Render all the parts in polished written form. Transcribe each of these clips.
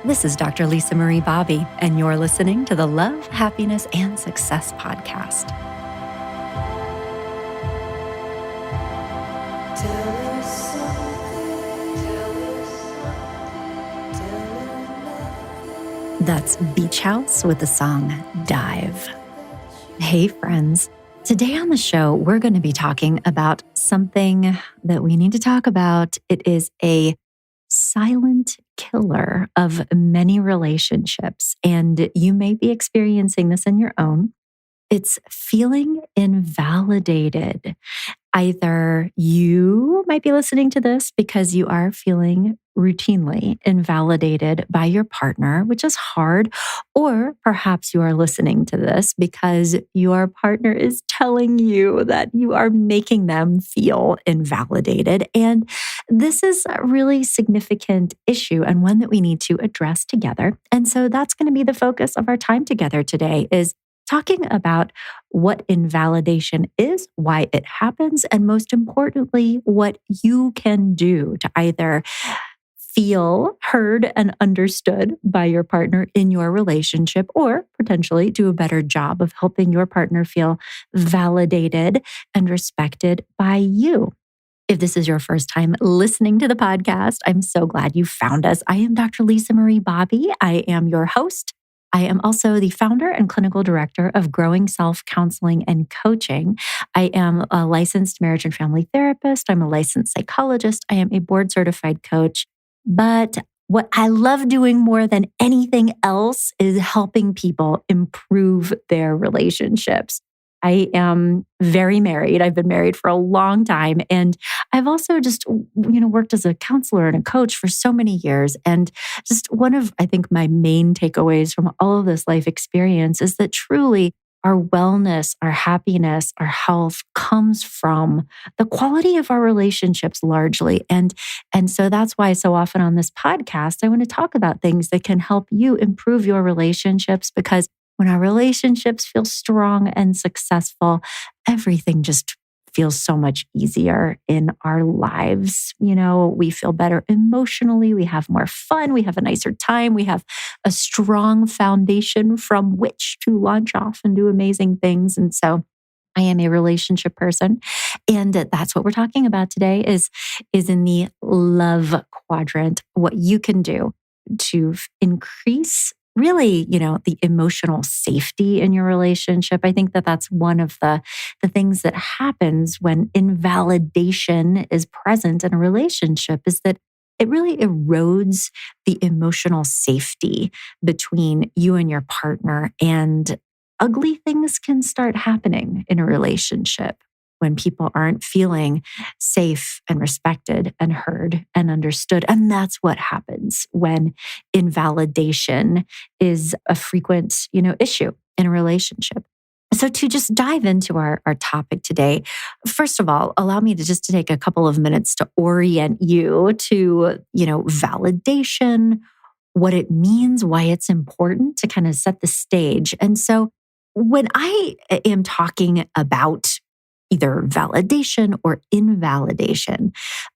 This is Dr. Lisa Marie Bobby, and you're listening to the Love, Happiness, and Success Podcast. That's Beach House with the song Dive. Hey friends, today on the show, we're going to be talking about something that we need to talk about. It is a silent killer of many relationships, and you may be experiencing this in your own. It's feeling invalidated. Either you might be listening to this because you are feeling routinely invalidated by your partner, which is hard, or perhaps you are listening to this because your partner is telling you that you are making them feel invalidated. And this is a really significant issue and one that we need to address together. And so that's going to be the focus of our time together today, is talking about what invalidation is, why it happens, and most importantly, what you can do to either feel heard and understood by your partner in your relationship, or potentially do a better job of helping your partner feel validated and respected by you. If this is your first time listening to the podcast, I'm so glad you found us. I am Dr. Lisa Marie Bobby. I am your host. I am also the founder and clinical director of Growing Self Counseling and Coaching. I am a licensed marriage and family therapist. I'm a licensed psychologist. I am a board certified coach. But what I love doing more than anything else is helping people improve their relationships. I am very married. I've been married for a long time. And I've also just, worked as a counselor and a coach for so many years. And just one of, I think, my main takeaways from all of this life experience is that truly our wellness, our happiness, our health comes from the quality of our relationships largely. And so that's why so often on this podcast, I want to talk about things that can help you improve your relationships, because when our relationships feel strong and successful, everything just feels so much easier in our lives. We feel better emotionally. We have more fun. We have a nicer time. We have a strong foundation from which to launch off and do amazing things. And so I am a relationship person. And that's what we're talking about today is in the love quadrant, what you can do to increase really, the emotional safety in your relationship. I think that that's one of the things that happens when invalidation is present in a relationship, is that it really erodes the emotional safety between you and your partner, and ugly things can start happening in a relationship when people aren't feeling safe and respected and heard and understood. And that's what happens when invalidation is a frequent, issue in a relationship. So to just dive into our topic today, first of all, allow me to take a couple of minutes to orient you to, validation, what it means, why it's important, to kind of set the stage. And so when I am talking about either validation or invalidation,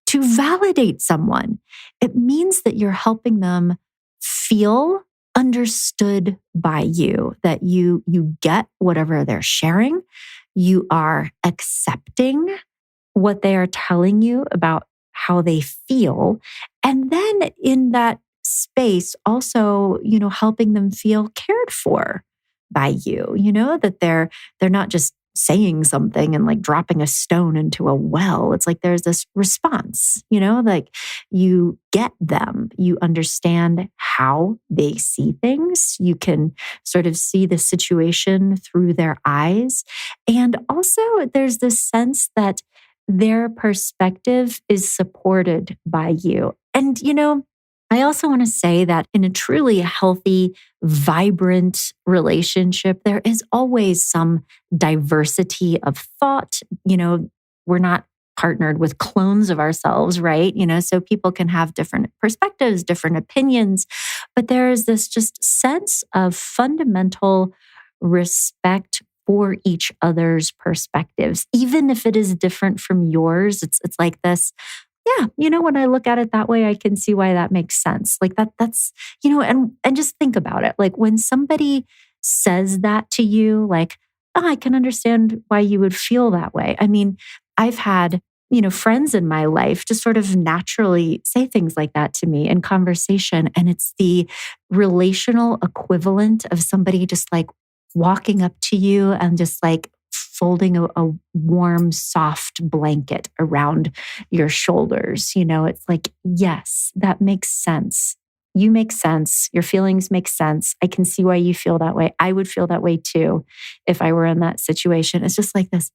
to validate someone, it means that you're helping them feel understood by you, that you get whatever they're sharing, you are accepting what they are telling you about how they feel, and then in that space also, helping them feel cared for by you, that they're not just saying something and like dropping a stone into a well. It's like there's this response, like you get them, you understand how they see things, you can sort of see the situation through their eyes. And also there's this sense that their perspective is supported by you. And, I also want to say that in a truly healthy, vibrant relationship, there is always some diversity of thought. We're not partnered with clones of ourselves, right? So people can have different perspectives, different opinions, but there is this just sense of fundamental respect for each other's perspectives, even if it is different from yours. It's like this yeah, when I look at it that way, I can see why that makes sense. Like that's, and just think about it. Like when somebody says that to you, like, oh, I can understand why you would feel that way. I mean, I've had, friends in my life just sort of naturally say things like that to me in conversation. And it's the relational equivalent of somebody just like walking up to you and just like folding a warm, soft blanket around your shoulders. It's like, yes, that makes sense. You make sense. Your feelings make sense. I can see why you feel that way. I would feel that way too if I were in that situation. It's just like this.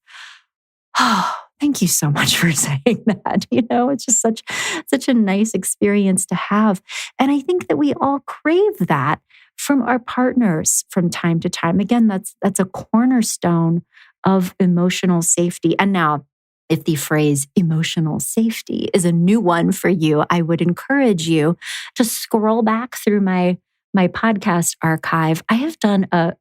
Oh, thank you so much for saying that. It's just such a nice experience to have. And I think that we all crave that from our partners from time to time. Again, that's a cornerstone of emotional safety. And now, if the phrase emotional safety is a new one for you, I would encourage you to scroll back through my podcast archive. I have done a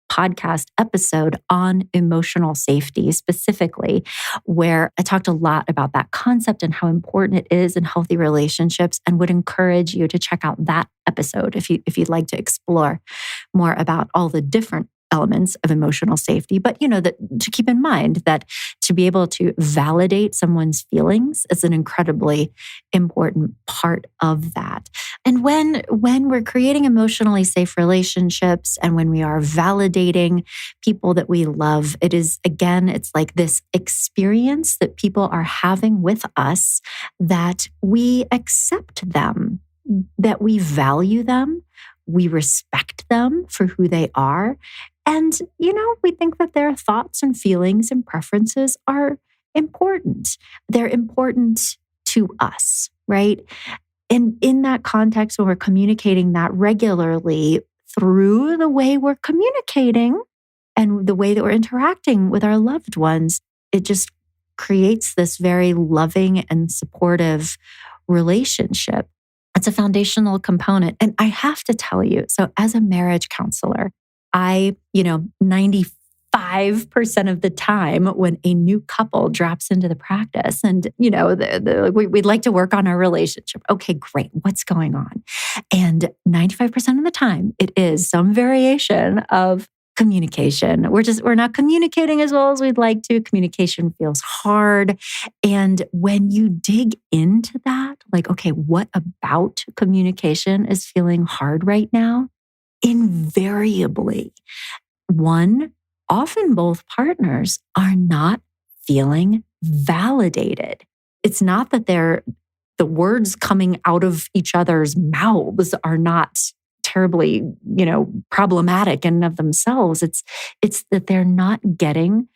podcast episode on emotional safety specifically, where I talked a lot about that concept and how important it is in healthy relationships, and would encourage you to check out that episode if you'd like to explore more about all the different elements of emotional safety. But that to keep in mind that to be able to validate someone's feelings is an incredibly important part of that. And when we're creating emotionally safe relationships and when we are validating people that we love, it is, again, it's like this experience that people are having with us, that we accept them, that we value them, we respect them for who they are. And, we think that their thoughts and feelings and preferences are important. They're important to us, right? And in that context, when we're communicating that regularly through the way we're communicating and the way that we're interacting with our loved ones, it just creates this very loving and supportive relationship. It's a foundational component. And I have to tell you, so as a marriage counselor, I, 95% of the time when a new couple drops into the practice and, we'd like to work on our relationship. Okay, great. What's going on? And 95% of the time, it is some variation of communication. We're not communicating as well as we'd like to. Communication feels hard. And when you dig into that, like, okay, what about communication is feeling hard right now? Invariably, often both partners are not feeling validated. It's not that the words coming out of each other's mouths are not terribly, problematic in and of themselves. It's that they're not getting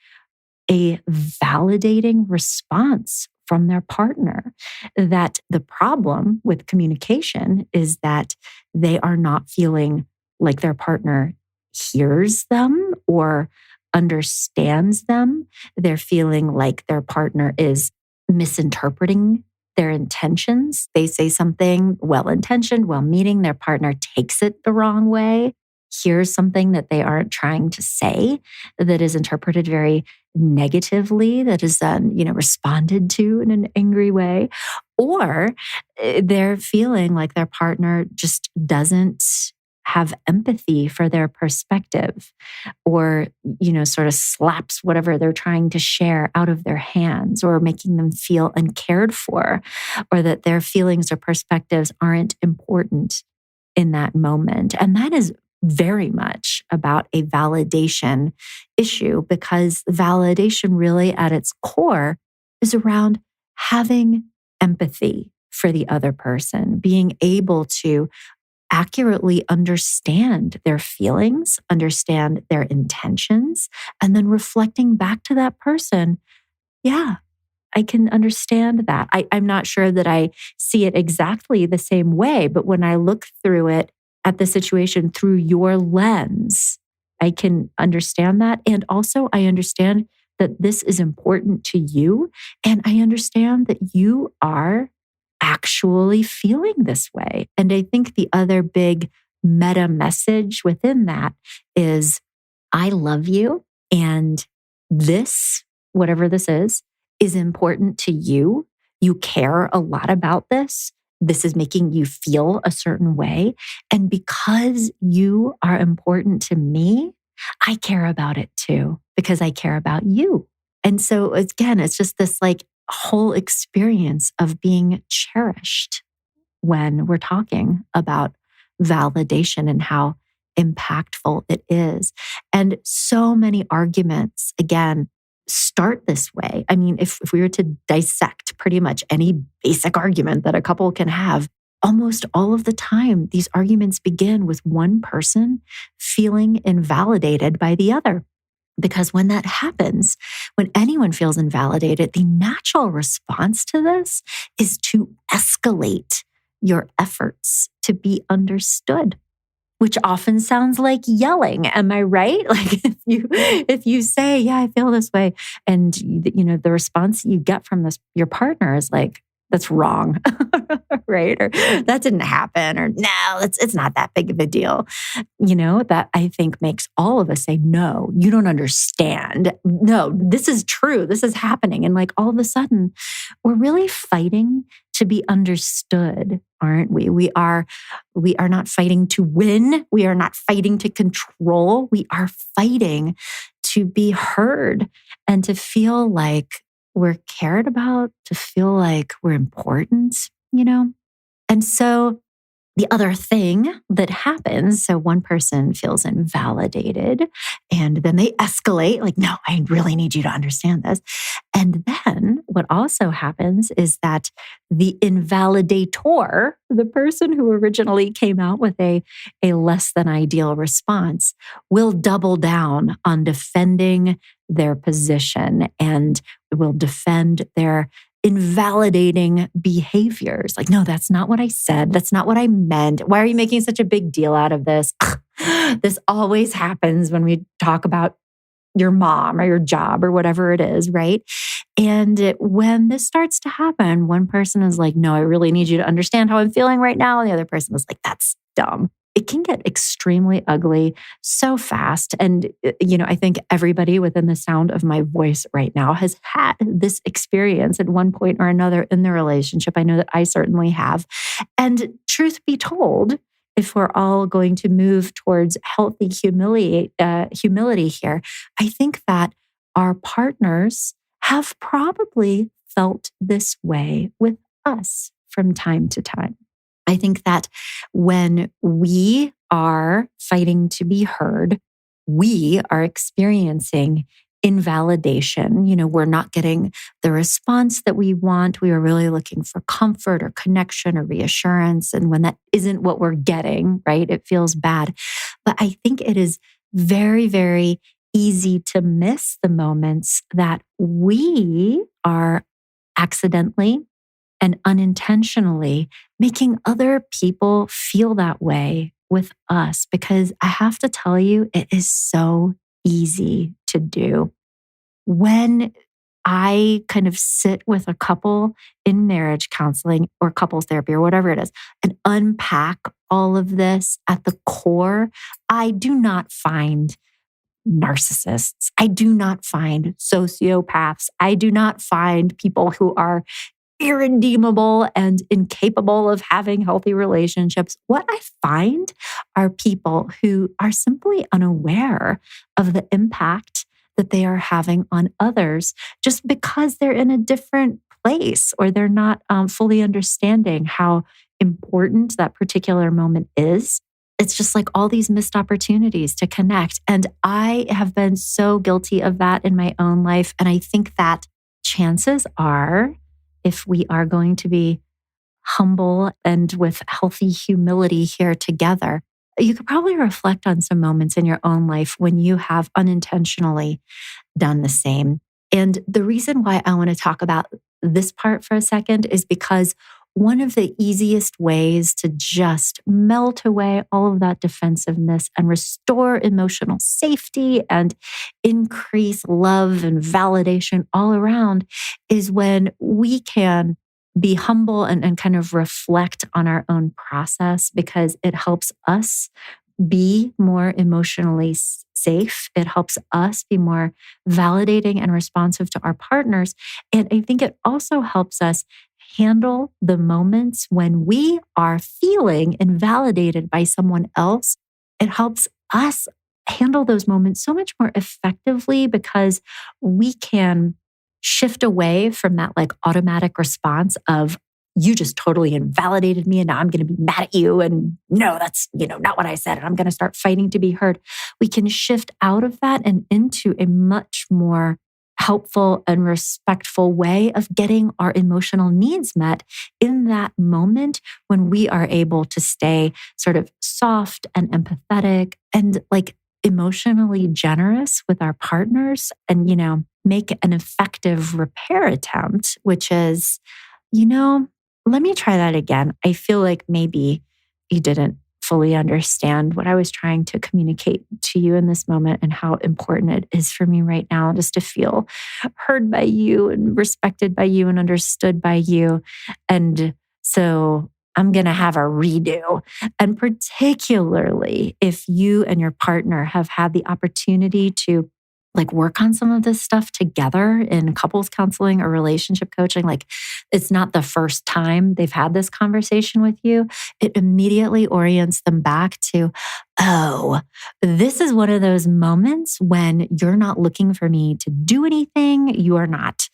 a validating response from their partner. That the problem with communication is that they are not feeling like their partner hears them or understands them. They're feeling like their partner is misinterpreting their intentions. They say something well-intentioned, well-meaning, their partner takes it the wrong way, hears something that they aren't trying to say, that is interpreted very negatively, that is responded to in an angry way, or they're feeling like their partner just doesn't have empathy for their perspective, or, sort of slaps whatever they're trying to share out of their hands, or making them feel uncared for, or that their feelings or perspectives aren't important in that moment. And that is very much about a validation issue, because validation really at its core is around having empathy for the other person, being able to accurately understand their feelings, understand their intentions, and then reflecting back to that person, yeah, I can understand that. I'm not sure that I see it exactly the same way, but when I look through it at the situation through your lens, I can understand that. And also I understand that this is important to you. And I understand that you are actually feeling this way. And I think the other big meta message within that is, I love you. And this, whatever this is important to you. you care a lot about this. This is making you feel a certain way. And because you are important to me, I care about it too, because I care about you. And so again, it's just this like whole experience of being cherished when we're talking about validation and how impactful it is. And so many arguments, again, start this way. I mean, if we were to dissect pretty much any basic argument that a couple can have, almost all of the time, these arguments begin with one person feeling invalidated by the other. Because when that happens, when anyone feels invalidated, the natural response to this is to escalate your efforts to be understood, which often sounds like yelling. Am I right? Like if you say, yeah, I feel this way, and the response you get from your partner is like, that's wrong, right? Or that didn't happen, or no, it's not that big of a deal. That I think makes all of us say, no, you don't understand. No, this is true. This is happening. And like all of a sudden, we're really fighting to be understood, aren't we? We are not fighting to win. We are not fighting to control. We are fighting to be heard and to feel like we're cared about, to feel like we're important, And so the other thing that happens, so one person feels invalidated and then they escalate, like, no, I really need you to understand this. And then what also happens is that the invalidator, the person who originally came out with a less than ideal response, will double down on defending their position and will defend their invalidating behaviors. Like, no, that's not what I said. That's not what I meant. Why are you making such a big deal out of this? This always happens when we talk about your mom or your job or whatever it is, right? And when this starts to happen, one person is like, no, I really need you to understand how I'm feeling right now. And the other person is like, that's dumb. It can get extremely ugly so fast. And, I think everybody within the sound of my voice right now has had this experience at one point or another in their relationship. I know that I certainly have. And truth be told, if we're all going to move towards healthy humility here, I think that our partners have probably felt this way with us from time to time. I think that when we are fighting to be heard, we are experiencing invalidation. We're not getting the response that we want. We are really looking for comfort or connection or reassurance. And when that isn't what we're getting, right, it feels bad. But I think it is very, very easy to miss the moments that we are accidentally and unintentionally making other people feel that way with us. Because I have to tell you, it is so easy to do. When I kind of sit with a couple in marriage counseling or couples therapy or whatever it is and unpack all of this at the core, I do not find narcissists. I do not find sociopaths. I do not find people who are irredeemable and incapable of having healthy relationships. What I find are people who are simply unaware of the impact that they are having on others just because they're in a different place or they're not fully understanding how important that particular moment is. It's just like all these missed opportunities to connect. And I have been so guilty of that in my own life. And I think that chances are, if we are going to be humble and with healthy humility here together, you could probably reflect on some moments in your own life when you have unintentionally done the same. And the reason why I want to talk about this part for a second is because one of the easiest ways to just melt away all of that defensiveness and restore emotional safety and increase love and validation all around is when we can be humble and kind of reflect on our own process, because it helps us be more emotionally safe. It helps us be more validating and responsive to our partners. And I think it also helps us handle the moments when we are feeling invalidated by someone else, it helps us handle those moments so much more effectively because we can shift away from that like automatic response of, you just totally invalidated me and now I'm going to be mad at you. And no, that's, not what I said. And I'm going to start fighting to be heard. We can shift out of that and into a much more helpful and respectful way of getting our emotional needs met in that moment when we are able to stay sort of soft and empathetic and like emotionally generous with our partners and, make an effective repair attempt, which is, let me try that again. I feel like maybe you didn't fully understand what I was trying to communicate to you in this moment and how important it is for me right now just to feel heard by you and respected by you and understood by you. And so I'm going to have a redo. And particularly if you and your partner have had the opportunity to like work on some of this stuff together in couples counseling or relationship coaching, like it's not the first time they've had this conversation with you, it immediately orients them back to, oh, this is one of those moments when you're not looking for me to do anything. You are not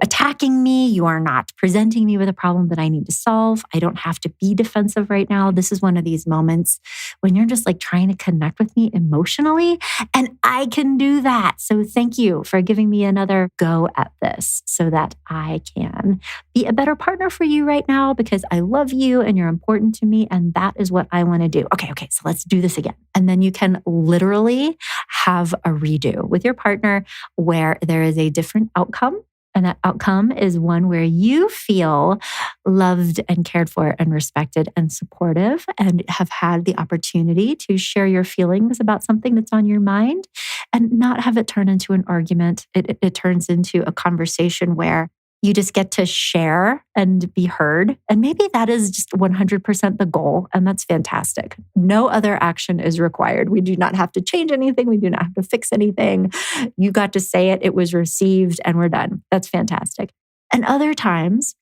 attacking me. You are not presenting me with a problem that I need to solve. I don't have to be defensive right now. This is one of these moments when you're just like trying to connect with me emotionally, and I can do that. So thank you for giving me another go at this so that I can be a better partner for you right now because I love you and you're important to me. And that is what I want to do. Okay. So let's do this again. And then you can literally have a redo with your partner where there is a different outcome. And that outcome is one where you feel loved and cared for and respected and supportive and have had the opportunity to share your feelings about something that's on your mind and not have it turn into an argument. It turns into a conversation where you just get to share and be heard. And maybe that is just 100% the goal. And that's fantastic. No other action is required. We do not have to change anything. We do not have to fix anything. You got to say it. It was received and we're done. That's fantastic. And other times,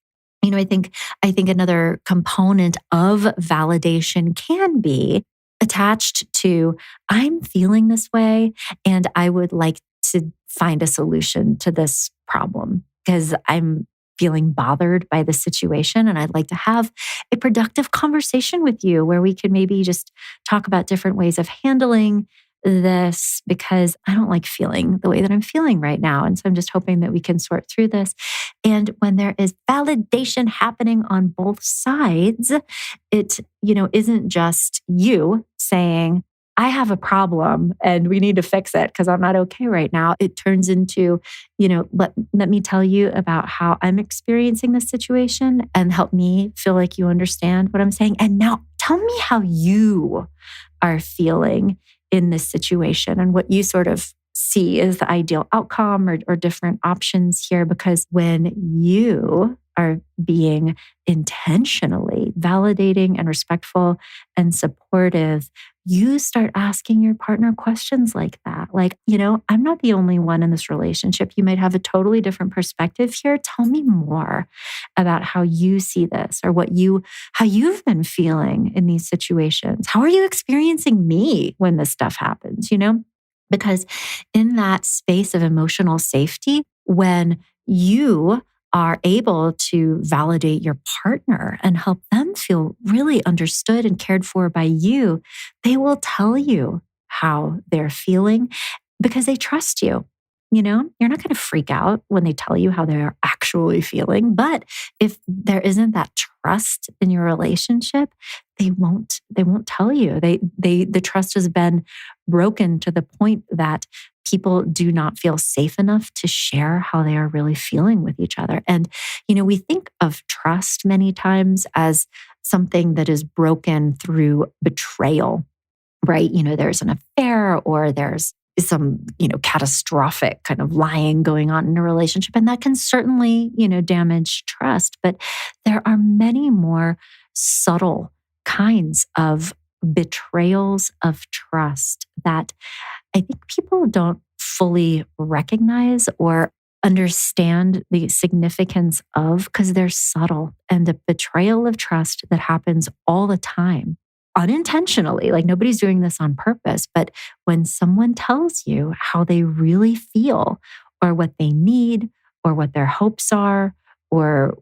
I think another component of validation can be attached to, I'm feeling this way and I would like to find a solution to this problem, because I'm feeling bothered by the situation and I'd like to have a productive conversation with you where we could maybe just talk about different ways of handling this because I don't like feeling the way that I'm feeling right now. And so I'm just hoping that we can sort through this. And when there is validation happening on both sides, it, isn't just you saying, I have a problem and we need to fix it because I'm not okay right now. It turns into, let me tell you about how I'm experiencing this situation and help me feel like you understand what I'm saying. And now tell me how you are feeling in this situation and what you sort of see as the ideal outcome or different options here. Because when you are being intentionally validating and respectful and supportive, you start asking your partner questions like that. Like, I'm not the only one in this relationship. You might have a totally different perspective here. Tell me more about how you see this or how you've been feeling in these situations. How are you experiencing me when this stuff happens, Because in that space of emotional safety, when you are able to validate your partner and help them feel really understood and cared for by you, they will tell you how they're feeling because they trust you. You're not going to freak out when they tell you how they're actually feeling. But if there isn't that trust in your relationship, they won't tell you. The trust has been broken to the point that people do not feel safe enough to share how they are really feeling with each other. And, we think of trust many times as something that is broken through betrayal, right? There's an affair or there's some, catastrophic kind of lying going on in a relationship. And that can certainly, damage trust. But there are many more subtle kinds of betrayals of trust that I think people don't fully recognize or understand the significance of, because they're subtle, and the betrayal of trust that happens all the time, unintentionally. Like nobody's doing this on purpose, but when someone tells you how they really feel or what they need or what their hopes are or,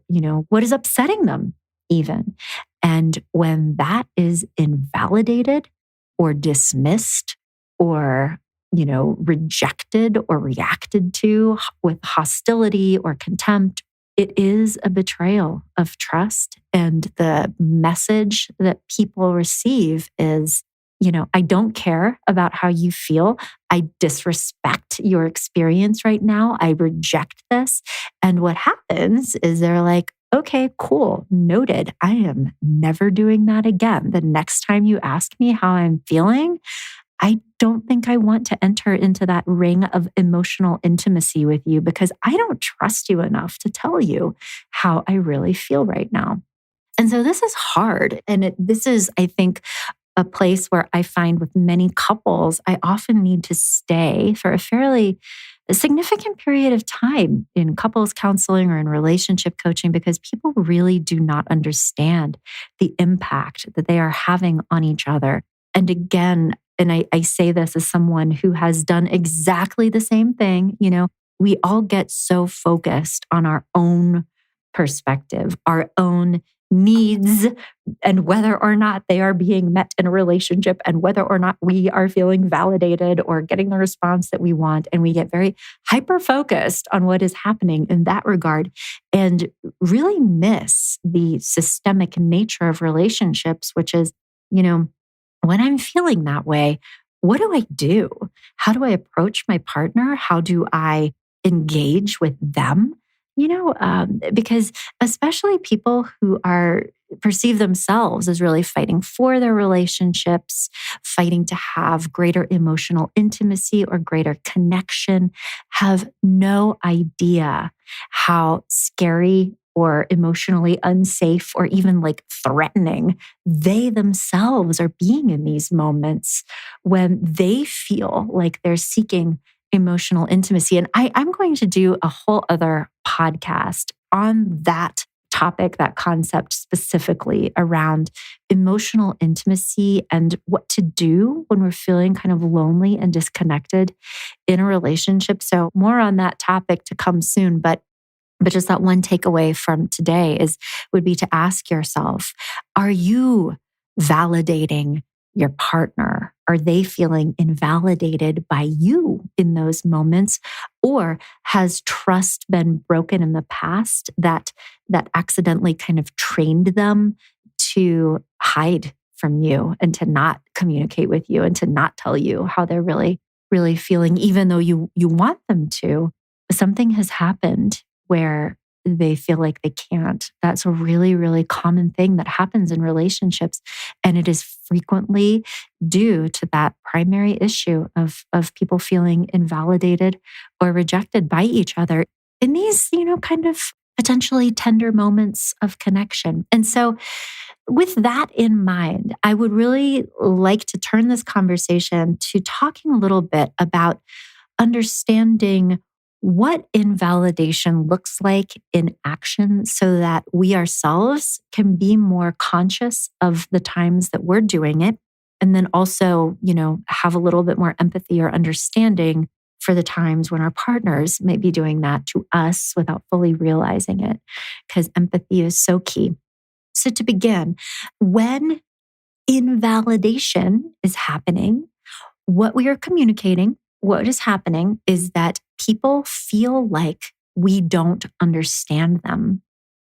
what is upsetting them even. And when that is invalidated or dismissed or rejected or reacted to with hostility or contempt, it is a betrayal of trust. And the message that people receive is, I don't care about how you feel. I disrespect your experience right now. I reject this. And what happens is they're like, okay, cool, noted. I am never doing that again. The next time you ask me how I'm feeling, I don't think I want to enter into that ring of emotional intimacy with you because I don't trust you enough to tell you how I really feel right now. And so this is hard. And this is, I think, a place where I find with many couples, I often need to stay for a fairly significant period of time in couples counseling or in relationship coaching because people really do not understand the impact that they are having on each other. And again, and I say this as someone who has done exactly the same thing, we all get so focused on our own perspective, our own needs, and whether or not they are being met in a relationship and whether or not we are feeling validated or getting the response that we want. And we get very hyper-focused on what is happening in that regard and really miss the systemic nature of relationships, which is, when I'm feeling that way, what do I do? How do I approach my partner? How do I engage with them? Because especially people who perceive themselves as really fighting for their relationships, fighting to have greater emotional intimacy or greater connection, have no idea how scary or emotionally unsafe or even like threatening they themselves are being in these moments when they feel like they're seeking emotional intimacy. And I'm going to do a whole other podcast on that topic, that concept specifically around emotional intimacy and what to do when we're feeling kind of lonely and disconnected in a relationship. So more on that topic to come soon. But just that one takeaway from today would be to ask yourself, are you validating your partner? Are they feeling invalidated by you in those moments? Or has trust been broken in the past that accidentally kind of trained them to hide from you and to not communicate with you and to not tell you how they're really, really feeling, even though you want them to? Something has happened where they feel like they can't. That's a really, really common thing that happens in relationships. And it is frequently due to that primary issue of people feeling invalidated or rejected by each other in these, kind of potentially tender moments of connection. And so with that in mind, I would really like to turn this conversation to talking a little bit about understanding what invalidation looks like in action so that we ourselves can be more conscious of the times that we're doing it. And then also, have a little bit more empathy or understanding for the times when our partners may be doing that to us without fully realizing it, because empathy is so key. So to begin, when invalidation is happening, what we are communicating, what is happening is that people feel like we don't understand them.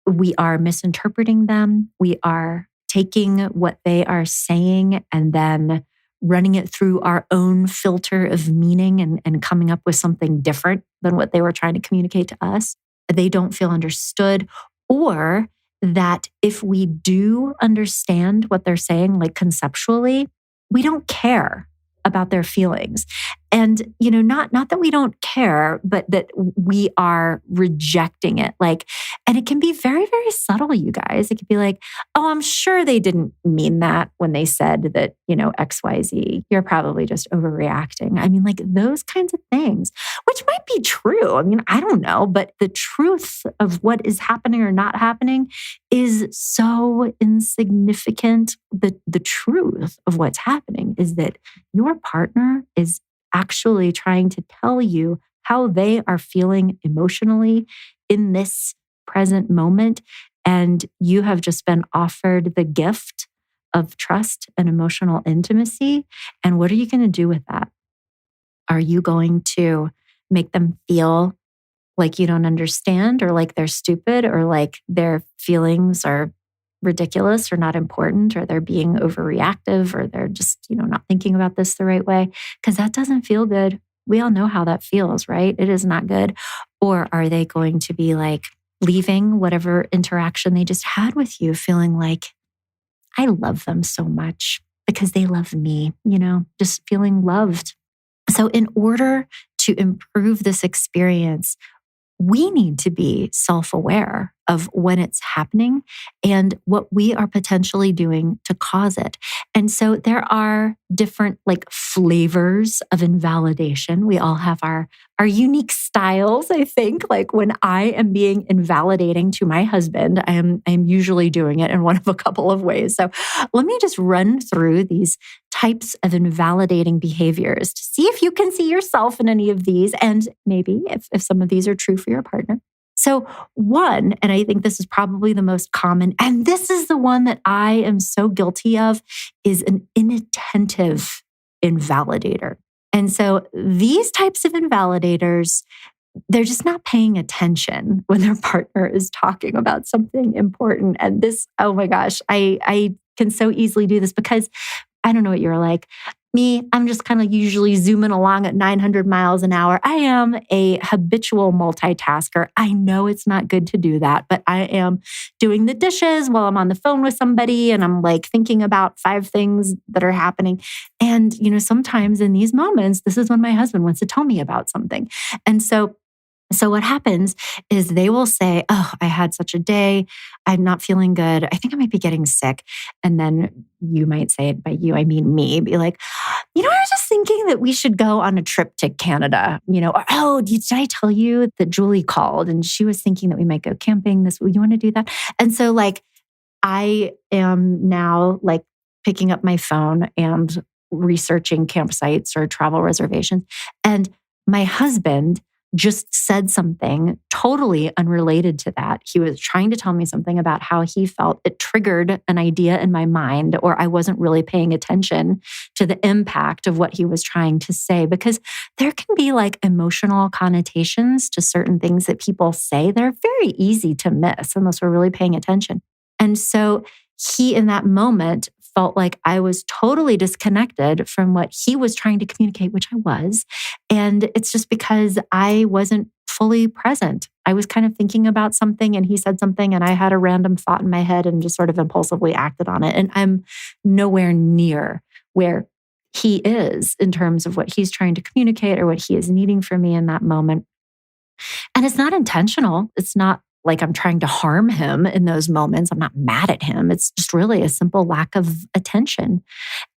We are misinterpreting them. We are taking what they are saying and then running it through our own filter of meaning and coming up with something different than what they were trying to communicate to us. They don't feel understood, or that if we do understand what they're saying, like conceptually, we don't care about their feelings. And, not that we don't care, but that we are rejecting it. And it can be very, very subtle, you guys. It could be like, oh, I'm sure they didn't mean that when they said that, XYZ. You're probably just overreacting. I mean, those kinds of things, which might be true. I mean, I don't know, but the truth of what is happening or not happening is so insignificant. The truth of what's happening is that your partner is actually trying to tell you how they are feeling emotionally in this present moment. And you have just been offered the gift of trust and emotional intimacy. And what are you going to do with that? Are you going to make them feel like you don't understand, or like they're stupid, or like their feelings are ridiculous or not important, or they're being overreactive, or they're just, not thinking about this the right way? Because that doesn't feel good. We all know how that feels, right? It is not good. Or are they going to be leaving whatever interaction they just had with you feeling like, I love them so much because they love me, just feeling loved. So in order to improve this experience, we need to be self-aware of when it's happening and what we are potentially doing to cause it. And so there are different flavors of invalidation. We all have our unique styles, I think. When I am being invalidating to my husband, I am usually doing it in one of a couple of ways. So let me just run through these types of invalidating behaviors to see if you can see yourself in any of these, and maybe if some of these are true for your partner. So one, and I think this is probably the most common, and this is the one that I am so guilty of, is an inattentive invalidator. And so these types of invalidators, they're just not paying attention when their partner is talking about something important. And this, oh my gosh, I can so easily do this because I don't know what you're like. Me, I'm just kind of usually zooming along at 900 miles an hour. I am a habitual multitasker. I know it's not good to do that, but I am doing the dishes while I'm on the phone with somebody, and I'm thinking about 5 things that are happening. And, sometimes in these moments, this is when my husband wants to tell me about something. And so what happens is they will say, oh, I had such a day. I'm not feeling good. I think I might be getting sick. And then you might say it, by you, I mean me, be like, I was just thinking that we should go on a trip to Canada, or, oh, did I tell you that Julie called and she was thinking that we might go camping this week? You want to do that? And so I am now picking up my phone and researching campsites or travel reservations. And my husband just said something totally unrelated to that. He was trying to tell me something about how he felt it triggered an idea in my mind, or I wasn't really paying attention to the impact of what he was trying to say, because there can be emotional connotations to certain things that people say. They're very easy to miss unless we're really paying attention. And so he, in that moment, felt like I was totally disconnected from what he was trying to communicate, which I was. And it's just because I wasn't fully present. I was kind of thinking about something and he said something and I had a random thought in my head and just sort of impulsively acted on it. And I'm nowhere near where he is in terms of what he's trying to communicate or what he is needing from me in that moment. And it's not intentional. It's not I'm trying to harm him in those moments. I'm not mad at him. It's just really a simple lack of attention.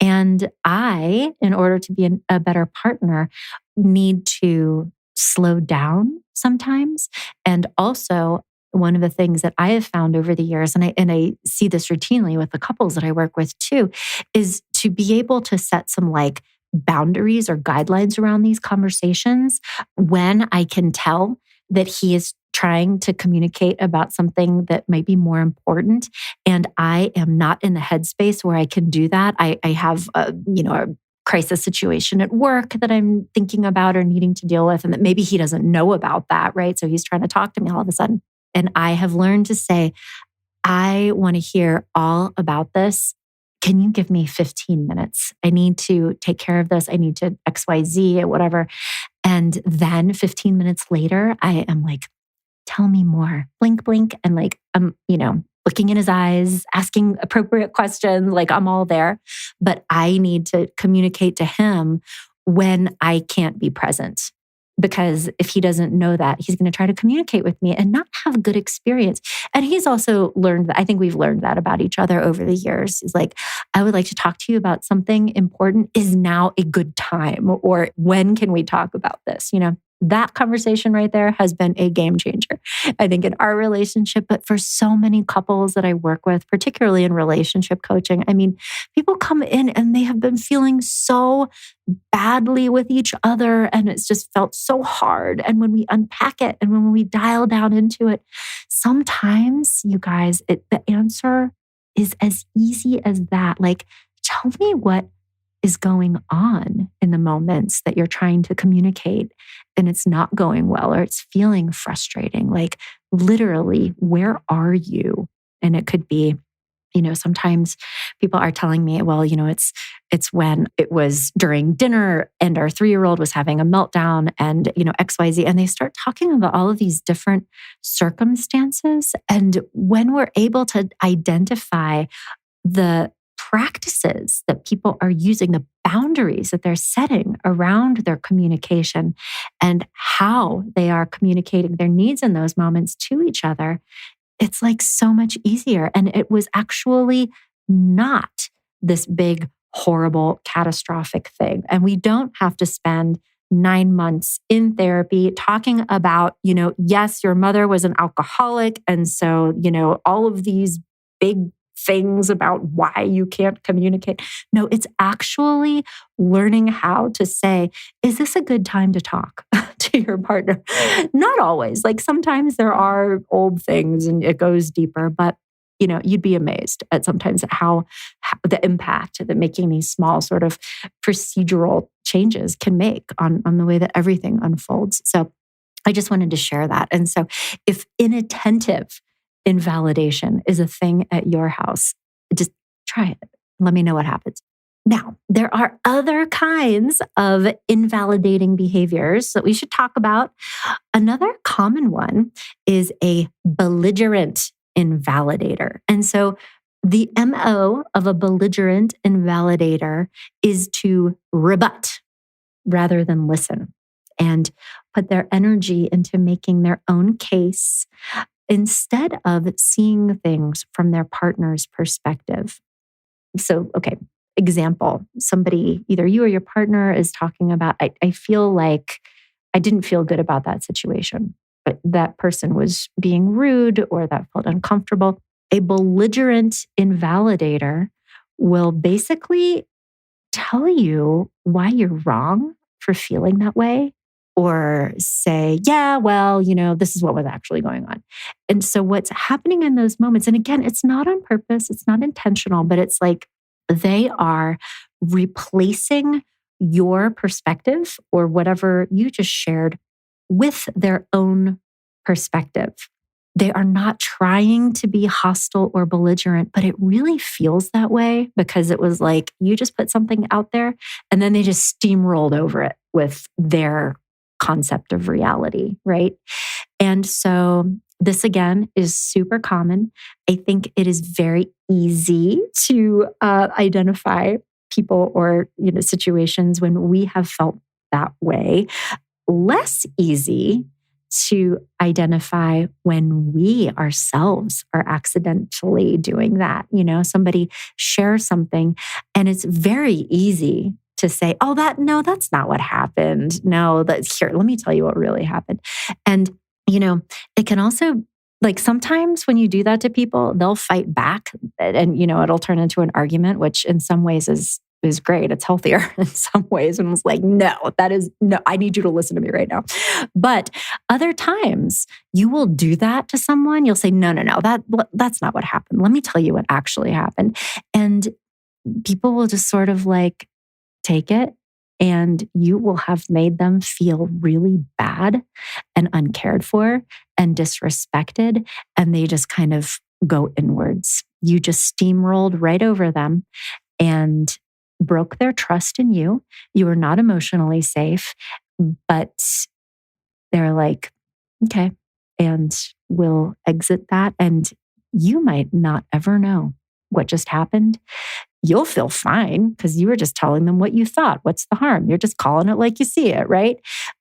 And I, in order to be a better partner, need to slow down sometimes. And also, one of the things that I have found over the years, and I see this routinely with the couples that I work with too, is to be able to set some boundaries or guidelines around these conversations when I can tell that he is trying to communicate about something that might be more important. And I am not in the headspace where I can do that. I have a crisis situation at work that I'm thinking about or needing to deal with, and that maybe he doesn't know about that, right? So he's trying to talk to me all of a sudden. And I have learned to say, I want to hear all about this. Can you give me 15 minutes? I need to take care of this. I need to XYZ or whatever. And then 15 minutes later, I am tell me more, blink, blink. And I'm, looking in his eyes, asking appropriate questions, I'm all there. But I need to communicate to him when I can't be present. Because if he doesn't know that, he's going to try to communicate with me and not have a good experience. And he's also learned that. I think we've learned that about each other over the years. He's like, I would like to talk to you about something important. Is now a good time? Or when can we talk about this? That conversation right there has been a game changer, I think, in our relationship, but for so many couples that I work with, particularly in relationship coaching. I mean, people come in and they have been feeling so badly with each other, and it's just felt so hard. And when we unpack it and when we dial down into it, sometimes, you guys, the answer is as easy as that. Like, tell me what is going on in the moments that you're trying to communicate and it's not going well or it's feeling frustrating. Like, literally, where are you? And it could be, sometimes people are telling me, well, it's when it was during dinner and our 3-year-old was having a meltdown and, XYZ. And they start talking about all of these different circumstances. And when we're able to identify the practices that people are using, the boundaries that they're setting around their communication and how they are communicating their needs in those moments to each other, it's like so much easier. And it was actually not this big, horrible, catastrophic thing. And we don't have to spend 9 months in therapy talking about, yes, your mother was an alcoholic. And so, all of these big things about why you can't communicate. No, it's actually learning how to say, is this a good time to talk to your partner? Not always. Like, sometimes there are old things and it goes deeper, but you'd be amazed at sometimes how the impact that making these small sort of procedural changes can make on the way that everything unfolds. So I just wanted to share that. And so if inattentive invalidation is a thing at your house, just try it. Let me know what happens. Now, there are other kinds of invalidating behaviors that we should talk about. Another common one is a belligerent invalidator. And so the MO of a belligerent invalidator is to rebut rather than listen and put their energy into making their own case instead of seeing things from their partner's perspective. So, okay, example, somebody, either you or your partner, is talking about, I feel like I didn't feel good about that situation, but that person was being rude or that felt uncomfortable. A belligerent invalidator will basically tell you why you're wrong for feeling that way, or say, yeah, well, this is what was actually going on. And so what's happening in those moments, and again, it's not on purpose, it's not intentional, but it's like they are replacing your perspective or whatever you just shared with their own perspective. They are not trying to be hostile or belligerent, but it really feels that way because it was like you just put something out there and then they just steamrolled over it with their concept of reality, right? And so this, again, is super common. I think it is very easy to identify people or situations when we have felt that way. Less easy to identify when we ourselves are accidentally doing that. Somebody shares something and it's very easy to say, oh, that's not what happened. No, here, let me tell you what really happened. And, it can also, like, sometimes when you do that to people, they'll fight back and, it'll turn into an argument, which in some ways is great. It's healthier in some ways. And it's like, no, I need you to listen to me right now. But other times you will do that to someone. You'll say, no, that's not what happened. Let me tell you what actually happened. And people will just sort of like take it, and you will have made them feel really bad and uncared for and disrespected. And they just kind of go inwards. You just steamrolled right over them and broke their trust in you. You were not emotionally safe, but they're like, okay, and we'll exit that. And you might not ever know what just happened. you'll feel fine because you were just telling them what you thought. What's the harm? You're just calling it like you see it, right?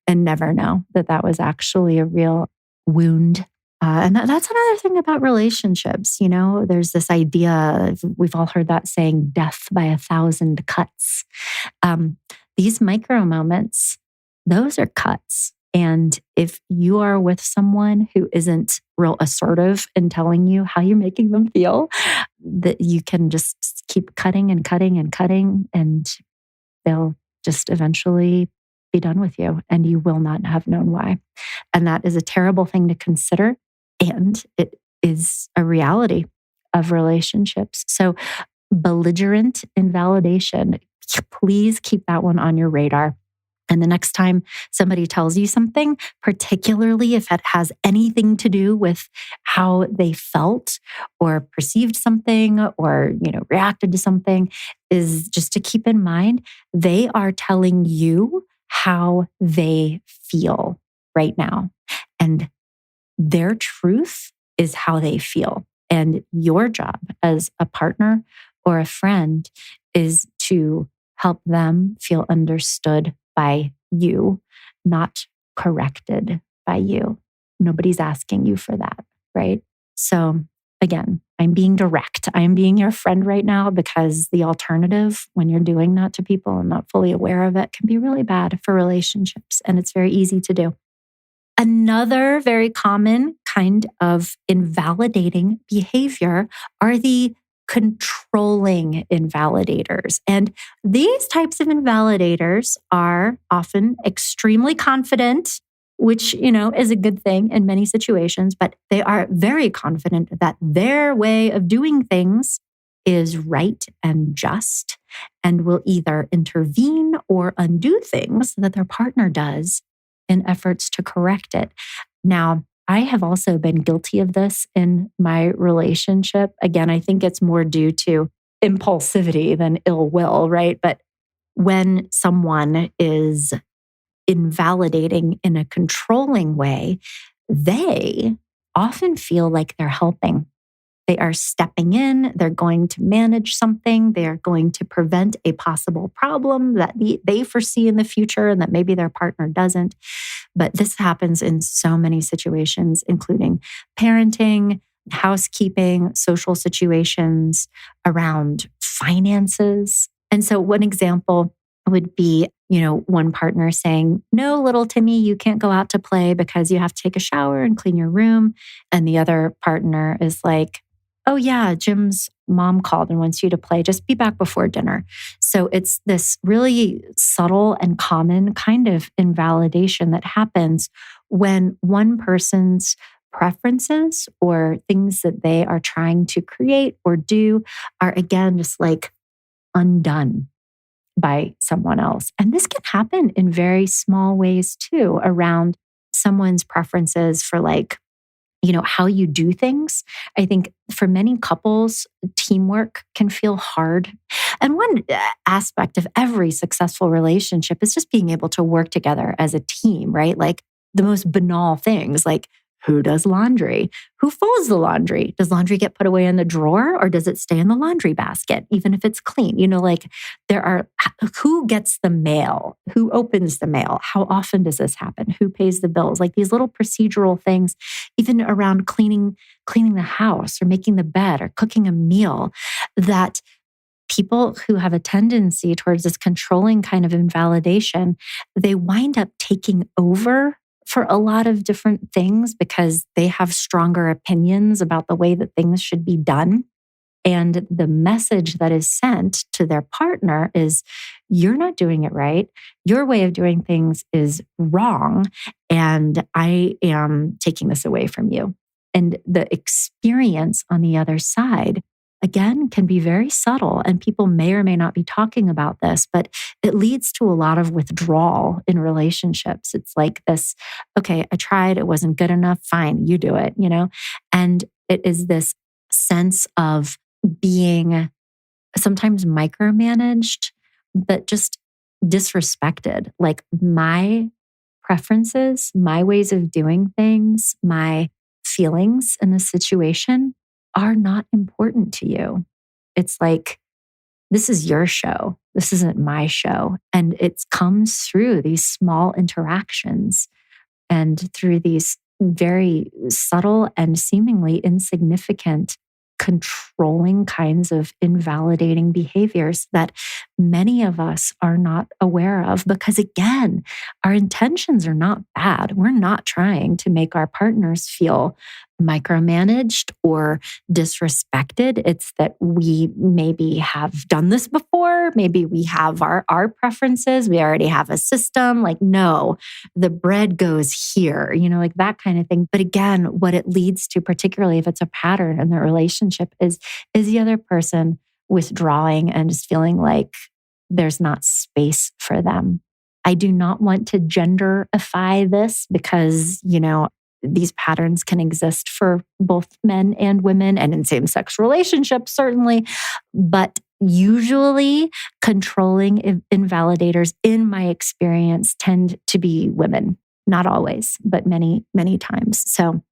And never know that that was actually a real wound. And that's another thing about relationships. There's this idea, we've all heard that saying, death by 1,000 cuts. These micro moments, those are cuts. And if you are with someone who isn't real assertive in telling you how you're making them feel, that you can just keep cutting and cutting and cutting, and they'll just eventually be done with you, and you will not have known why. And that is a terrible thing to consider. And it is a reality of relationships. So, belligerent invalidation, please keep that one on your radar. And the next time somebody tells you something, particularly if it has anything to do with how they felt or perceived something or, reacted to something, is just to keep in mind, they are telling you how they feel right now. And their truth is how they feel. And your job as a partner or a friend is to help them feel understood by you, not corrected by you. Nobody's asking you for that, right? So again, I'm being direct. I'm being your friend right now because the alternative, when you're doing that to people and not fully aware of it, can be really bad for relationships. And it's very easy to do. Another very common kind of invalidating behavior are the controlling invalidators. And these types of invalidators are often extremely confident, which, is a good thing in many situations, but they are very confident that their way of doing things is right and just, and will either intervene or undo things that their partner does in efforts to correct it. Now, I have also been guilty of this in my relationship. Again, I think it's more due to impulsivity than ill will, right? But when someone is invalidating in a controlling way, they often feel like they're helping. They are stepping in, they're going to manage something, they're going to prevent a possible problem that they foresee in the future and that maybe their partner doesn't. But this happens in so many situations, including parenting, housekeeping, social situations, around finances. And so one example would be, one partner saying, "No, little Timmy, you can't go out to play because you have to take a shower and clean your room." And the other partner is like, "Oh yeah, Jim's mom called and wants you to play. Just be back before dinner." So it's this really subtle and common kind of invalidation that happens when one person's preferences or things that they are trying to create or do are, again, just like undone by someone else. And this can happen in very small ways too, around someone's preferences for how you do things. I think for many couples, teamwork can feel hard. And one aspect of every successful relationship is just being able to work together as a team, right? Like the most banal things, like who does laundry? Who folds the laundry? Does laundry get put away in the drawer or does it stay in the laundry basket, even if it's clean? Who gets the mail? Who opens the mail? How often does this happen? Who pays the bills? Like these little procedural things, even around cleaning the house or making the bed or cooking a meal, that people who have a tendency towards this controlling kind of invalidation, they wind up taking over for a lot of different things because they have stronger opinions about the way that things should be done. And the message that is sent to their partner is, you're not doing it right. Your way of doing things is wrong. And I am taking this away from you. And the experience on the other side, again, can be very subtle. And people may or may not be talking about this, but it leads to a lot of withdrawal in relationships. It's like this, okay, I tried, it wasn't good enough. Fine, you do it, And it is this sense of being sometimes micromanaged, but just disrespected. Like my preferences, my ways of doing things, my feelings in the situation are not important to you. It's like this is your show. This isn't my show. And it comes through these small interactions and through these very subtle and seemingly insignificant controlling kinds of invalidating behaviors that many of us are not aware of. Because again, our intentions are not bad. We're not trying to make our partners feel micromanaged or disrespected. It's that we maybe have done this before. Maybe we have our preferences. We already have a system. Like, no, the bread goes here, like that kind of thing. But again, what it leads to, particularly if it's a pattern in the relationship, is the other person withdrawing and just feeling like there's not space for them. I do not want to genderify this because, these patterns can exist for both men and women and in same-sex relationships, certainly. But usually controlling invalidators, in my experience, tend to be women. Not always, but many, many times. So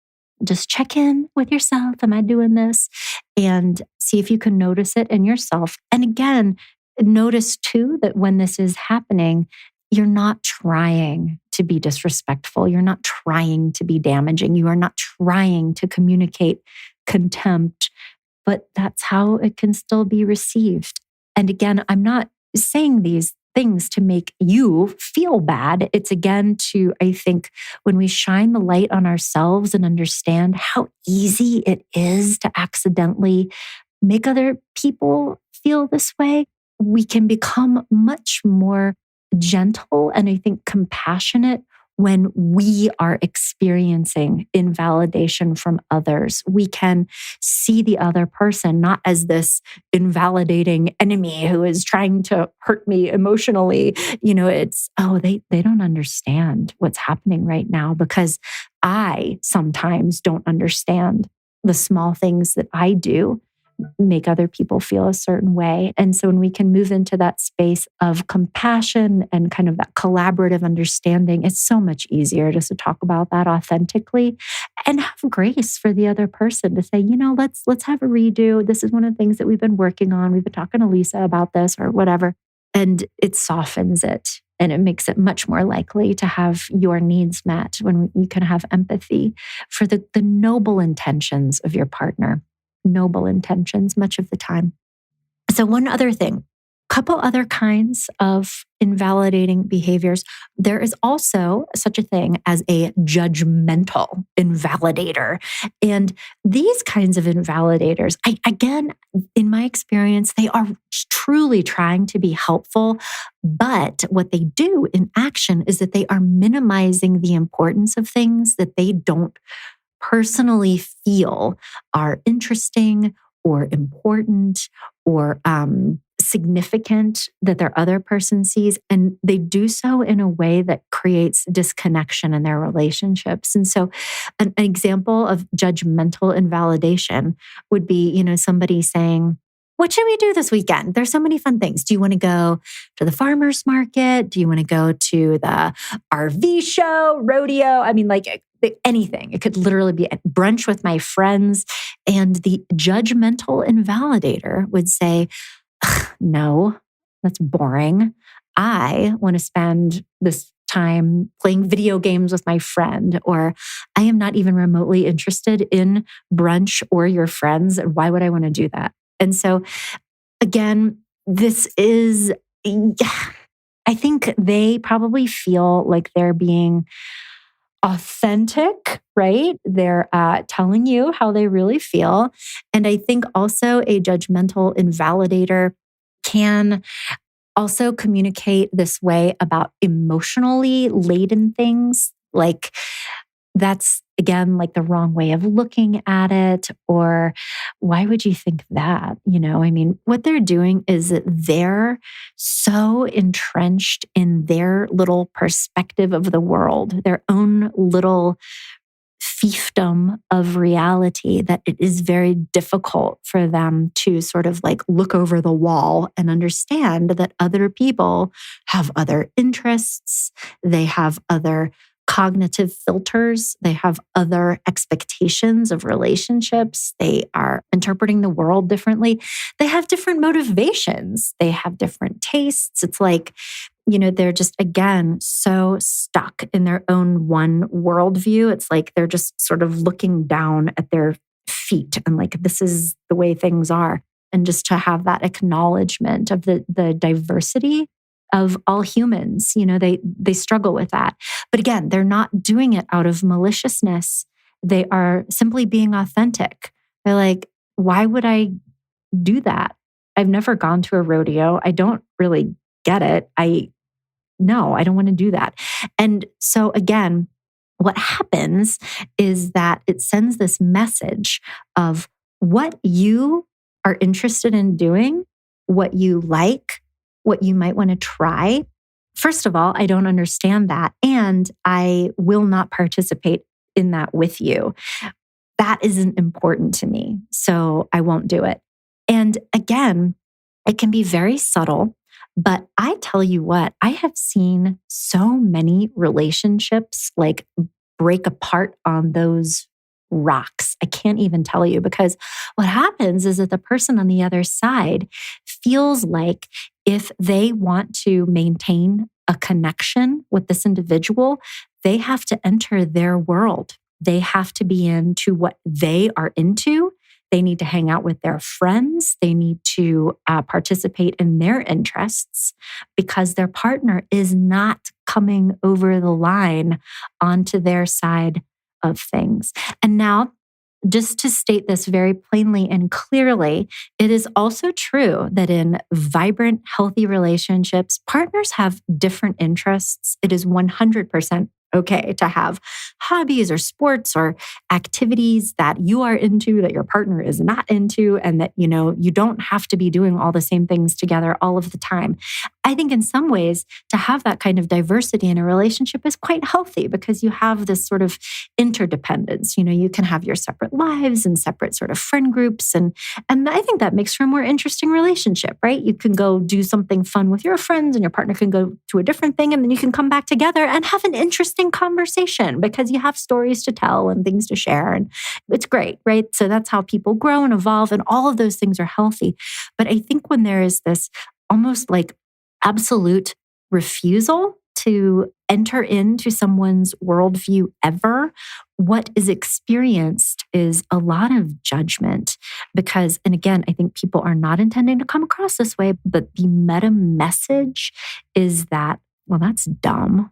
just check in with yourself. Am I doing this? And see if you can notice it in yourself. And again, notice too that when this is happening, you're not trying to be disrespectful. You're not trying to be damaging. You are not trying to communicate contempt, but that's how it can still be received. And again, I'm not saying these things to make you feel bad. It's again to, I think, when we shine the light on ourselves and understand how easy it is to accidentally make other people feel this way, we can become much more gentle and I think compassionate when we are experiencing invalidation from others. We can see the other person not as this invalidating enemy who is trying to hurt me emotionally. It's, they don't understand what's happening right now because I sometimes don't understand the small things that I do make other people feel a certain way. And so when we can move into that space of compassion and kind of that collaborative understanding, it's so much easier just to talk about that authentically and have grace for the other person to say, let's have a redo. This is one of the things that we've been working on. We've been talking to Lisa about this or whatever. And it softens it and it makes it much more likely to have your needs met when you can have empathy for the noble intentions of your partner. Noble intentions much of the time. So one other thing, couple other kinds of invalidating behaviors. There is also such a thing as a judgmental invalidator. And these kinds of invalidators, again, in my experience, they are truly trying to be helpful. But what they do in action is that they are minimizing the importance of things that they don't personally feel are interesting or important or significant that their other person sees. And they do so in a way that creates disconnection in their relationships. And so an example of judgmental invalidation would be, somebody saying, what should we do this weekend? There's so many fun things. Do you want to go to the farmer's market? Do you want to go to the RV show, rodeo? I mean, like anything. It could literally be a brunch with my friends. And the judgmental invalidator would say, no, that's boring. I want to spend this time playing video games with my friend, or I am not even remotely interested in brunch or your friends. Why would I want to do that? And so again, this is, I think they probably feel like they're being authentic, right? They're telling you how they really feel. And I think also a judgmental invalidator can also communicate this way about emotionally laden things. Like that's, again, like the wrong way of looking at it. Or why would you think that? What they're doing is that they're so entrenched in their little perspective of the world, their own little fiefdom of reality, that it is very difficult for them to sort of like look over the wall and understand that other people have other interests, they have other cognitive filters. They have other expectations of relationships. They are interpreting the world differently. They have different motivations. They have different tastes. It's like, they're just, again, so stuck in their own one worldview. It's like they're just sort of looking down at their feet and like, this is the way things are. And just to have that acknowledgement of the diversity of all humans, they struggle with that. But again, they're not doing it out of maliciousness. They are simply being authentic. They're like, why would I do that? I've never gone to a rodeo. I don't really get it. No, I don't want to do that. And so again, what happens is that it sends this message of what you are interested in doing, what you like, what you might want to try. First of all, I don't understand that, and I will not participate in that with you. That isn't important to me, so I won't do it. And again, it can be very subtle, but I tell you what, I have seen so many relationships like break apart on those rocks. I can't even tell you, because what happens is that the person on the other side feels like if they want to maintain a connection with this individual, they have to enter their world. They have to be into what they are into. They need to hang out with their friends. They need to participate in their interests because their partner is not coming over the line onto their side of things. And now, just to state this very plainly and clearly, it is also true that in vibrant, healthy relationships, partners have different interests. It is 100% okay to have hobbies or sports or activities that you are into that your partner is not into, and that, you don't have to be doing all the same things together all of the time. I think in some ways to have that kind of diversity in a relationship is quite healthy because you have this sort of interdependence. You can have your separate lives and separate sort of friend groups. And I think that makes for a more interesting relationship, right? You can go do something fun with your friends and your partner can go to a different thing, and then you can come back together and have an interesting conversation because you have stories to tell and things to share. And it's great, right? So that's how people grow and evolve, and all of those things are healthy. But I think when there is this almost like absolute refusal to enter into someone's worldview ever, what is experienced is a lot of judgment because, and again, I think people are not intending to come across this way, but the meta message is that, well, that's dumb.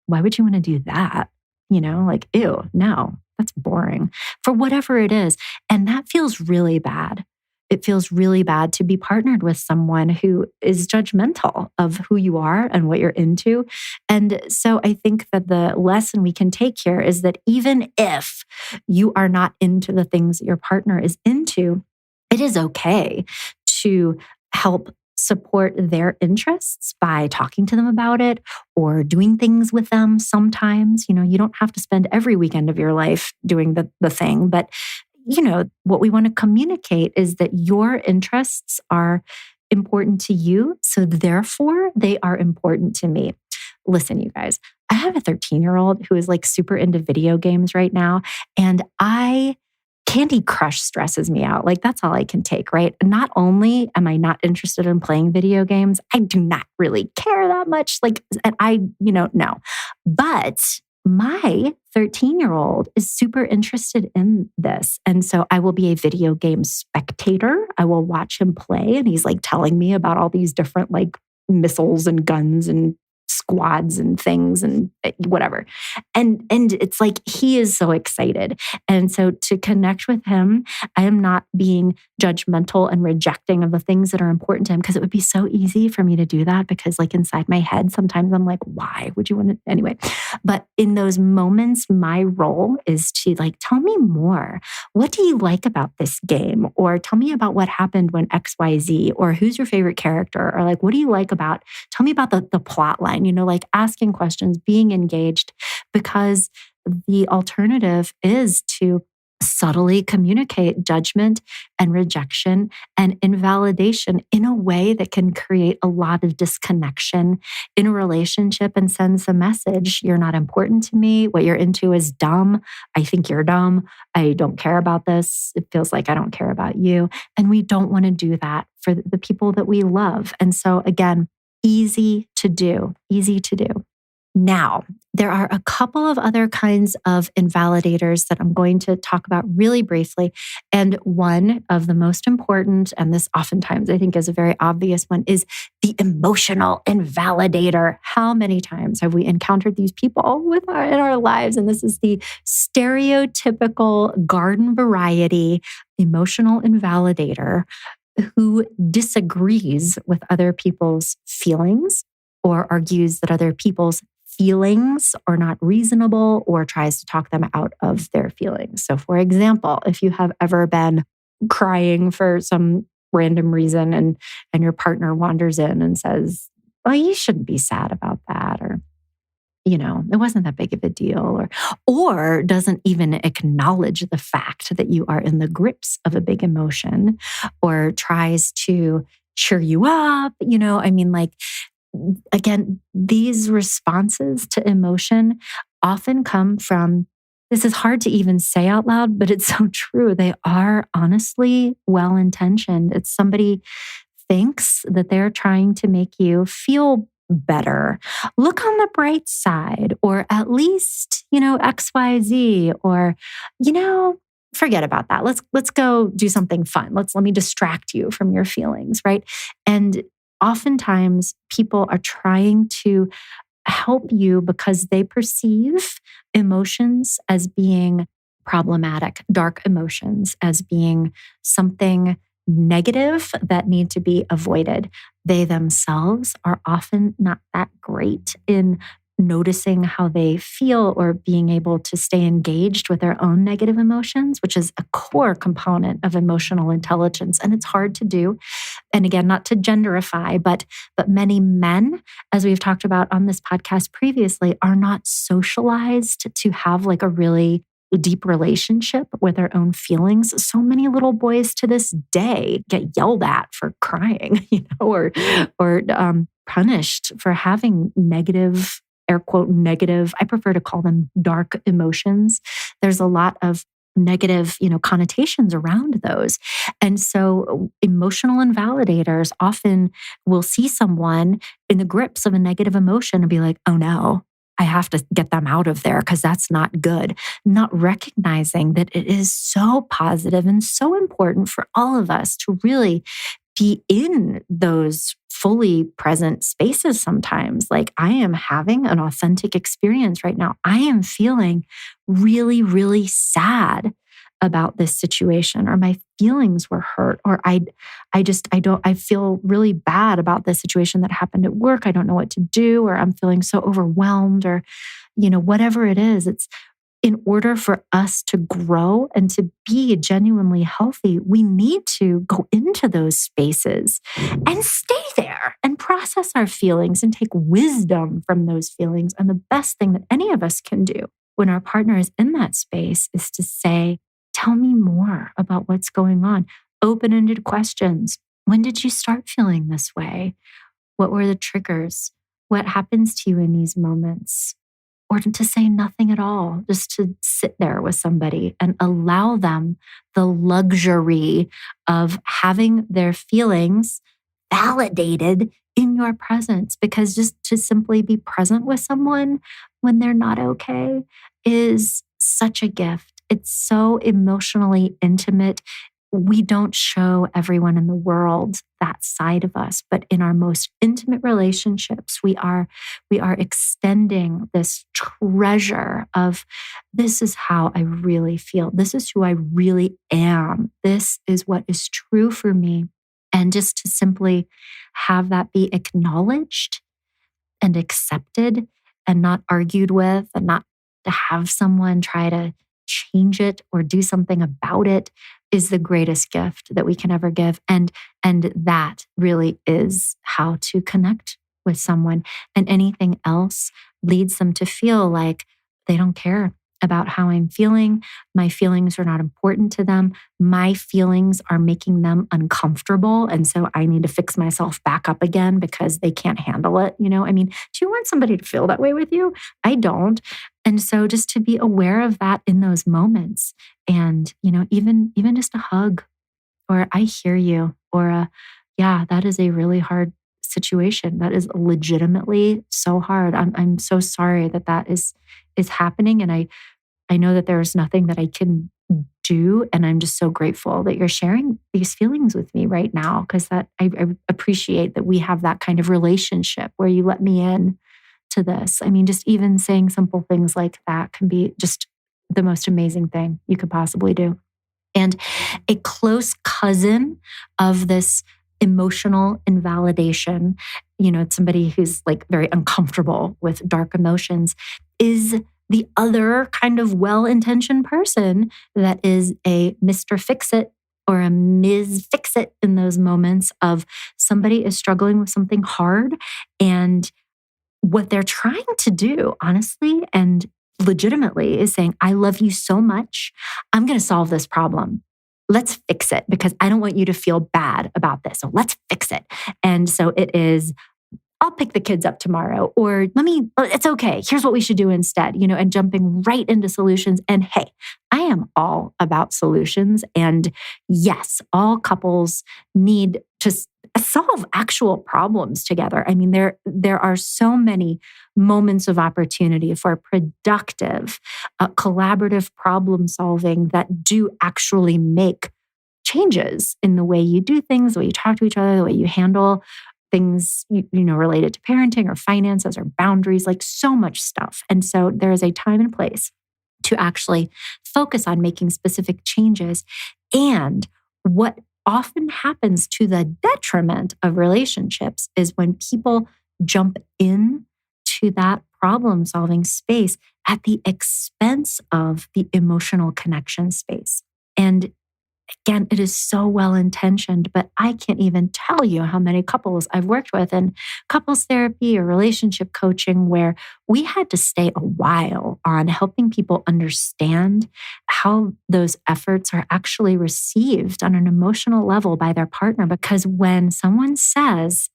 Why would you want to do that? Like, ew, no, that's boring for whatever it is. And that feels really bad. It feels really bad to be partnered with someone who is judgmental of who you are and what you're into. And so I think that the lesson we can take here is that even if you are not into the things that your partner is into, it is okay to help support their interests by talking to them about it or doing things with them sometimes. You don't have to spend every weekend of your life doing the thing, but what we want to communicate is that your interests are important to you. So therefore, they are important to me. Listen, you guys, I have a 13-year-old who is like super into video games right now. And Candy Crush stresses me out. Like that's all I can take, right? Not only am I not interested in playing video games, I do not really care that much. No. But my 13-year-old is super interested in this. And so I will be a video game spectator. I will watch him play. And he's like telling me about all these different like missiles and guns and squads and things and whatever. And it's like, he is so excited. And so to connect with him, I am not being judgmental and rejecting of the things that are important to him, because it would be so easy for me to do that because like inside my head, sometimes I'm like, why would you want to? Anyway, but in those moments, my role is to like, tell me more. What do you like about this game? Or tell me about what happened when X, Y, Z, or who's your favorite character? Or like, what do you like about, tell me about the plot line, like asking questions, being engaged, because the alternative is to subtly communicate judgment and rejection and invalidation in a way that can create a lot of disconnection in a relationship and sends a message: you're not important to me. What you're into is dumb. I think you're dumb. I don't care about this. It feels like I don't care about you. And we don't want to do that for the people that we love. And so again, easy to do, easy to do. Now, there are a couple of other kinds of invalidators that I'm going to talk about really briefly. And one of the most important, and this oftentimes I think is a very obvious one, is the emotional invalidator. How many times have we encountered these people in our lives? And this is the stereotypical garden variety emotional invalidator who disagrees with other people's feelings or argues that other people's feelings are not reasonable or tries to talk them out of their feelings. So for example, if you have ever been crying for some random reason and your partner wanders in and says, well, you shouldn't be sad about that, or it wasn't that big of a deal, or doesn't even acknowledge the fact that you are in the grips of a big emotion, or tries to cheer you up, again, these responses to emotion often come from, this is hard to even say out loud, but it's so true. They are honestly well-intentioned. It's somebody thinks that they're trying to make you feel better. Look on the bright side, or at least, XYZ, or, forget about that. Let's go do something fun. Let me distract you from your feelings, right? And oftentimes people are trying to help you because they perceive emotions as being problematic, dark emotions as being something negative that need to be avoided. They themselves are often not that great in noticing how they feel or being able to stay engaged with their own negative emotions, which is a core component of emotional intelligence. And it's hard to do. And again, not to genderify, but many men, as we've talked about on this podcast previously, are not socialized to have like a really deep relationship with their own feelings. So many little boys to this day get yelled at for crying, or punished for having negative, air quote, negative, I prefer to call them dark emotions. There's a lot of negative, connotations around those. And so emotional invalidators often will see someone in the grips of a negative emotion and be like, oh no, I have to get them out of there because that's not good. Not recognizing that it is so positive and so important for all of us to really be in those fully present spaces sometimes. Like, I am having an authentic experience right now. I am feeling really, really sad about this situation, or my feelings were hurt, or I feel really bad about this situation that happened at work. I don't know what to do, or I'm feeling so overwhelmed, or, whatever it is. It's in order for us to grow and to be genuinely healthy, we need to go into those spaces and stay there and process our feelings and take wisdom from those feelings. And the best thing that any of us can do when our partner is in that space is to say, tell me more about what's going on. Open-ended questions. When did you start feeling this way? What were the triggers? What happens to you in these moments? Or to say nothing at all, just to sit there with somebody and allow them the luxury of having their feelings validated in your presence. Because just to simply be present with someone when they're not okay is such a gift. It's so emotionally intimate. We don't show everyone in the world that side of us, but in our most intimate relationships, we are extending this treasure of, this is how I really feel. This is who I really am. This is what is true for me. And just to simply have that be acknowledged and accepted and not argued with, and not to have someone try to change it or do something about it, is the greatest gift that we can ever give. And that really is how to connect with someone. And anything else leads them to feel like they don't care about how I'm feeling. My feelings are not important to them. My feelings are making them uncomfortable. And so I need to fix myself back up again because they can't handle it. I mean, do you want somebody to feel that way with you? I don't. And so just to be aware of that in those moments and, even just a hug or I hear you or yeah, that is a really hard situation. That is legitimately so hard. I'm so sorry that is happening. And I know that there's nothing that I can do. And I'm just so grateful that you're sharing these feelings with me right now, because I appreciate that we have that kind of relationship where you let me in to this. I mean, just even saying simple things like that can be just the most amazing thing you could possibly do. And a close cousin of this emotional invalidation, it's somebody who's like very uncomfortable with dark emotions, is the other kind of well-intentioned person that is a Mr. Fix-It or a Ms. Fix-It in those moments of somebody is struggling with something hard, and what they're trying to do, honestly, and legitimately is saying, I love you so much. I'm going to solve this problem. Let's fix it because I don't want you to feel bad about this. So let's fix it. And so it is, I'll pick the kids up tomorrow, or it's okay. Here's what we should do instead, and jumping right into solutions. And hey, I am all about solutions. And yes, all couples need to solve actual problems together. I mean, there are so many moments of opportunity for productive, collaborative problem solving that do actually make changes in the way you do things, the way you talk to each other, the way you handle things, related to parenting or finances or boundaries, like so much stuff. And so there is a time and place to actually focus on making specific changes. And what often happens to the detriment of relationships is when people jump in to that problem solving space at the expense of the emotional connection space. And again, it is so well-intentioned, but I can't even tell you how many couples I've worked with in couples therapy or relationship coaching where we had to stay a while on helping people understand how those efforts are actually received on an emotional level by their partner. Because when someone says,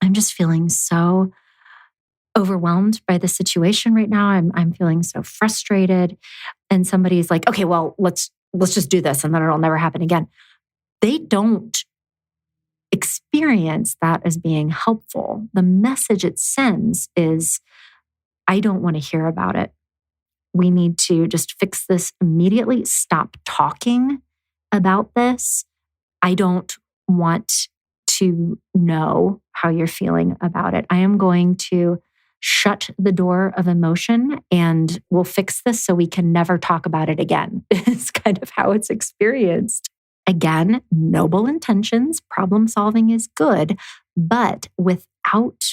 I'm just feeling so overwhelmed by the situation right now, I'm feeling so frustrated, and somebody's like, okay, well, let's just do this and then it'll never happen again. They don't experience that as being helpful. The message it sends is, I don't want to hear about it. We need to just fix this immediately. Stop talking about this. I don't want to know how you're feeling about it. I am going to shut the door of emotion and we'll fix this so we can never talk about it again. It's kind of how it's experienced. Again, noble intentions, problem solving is good, but without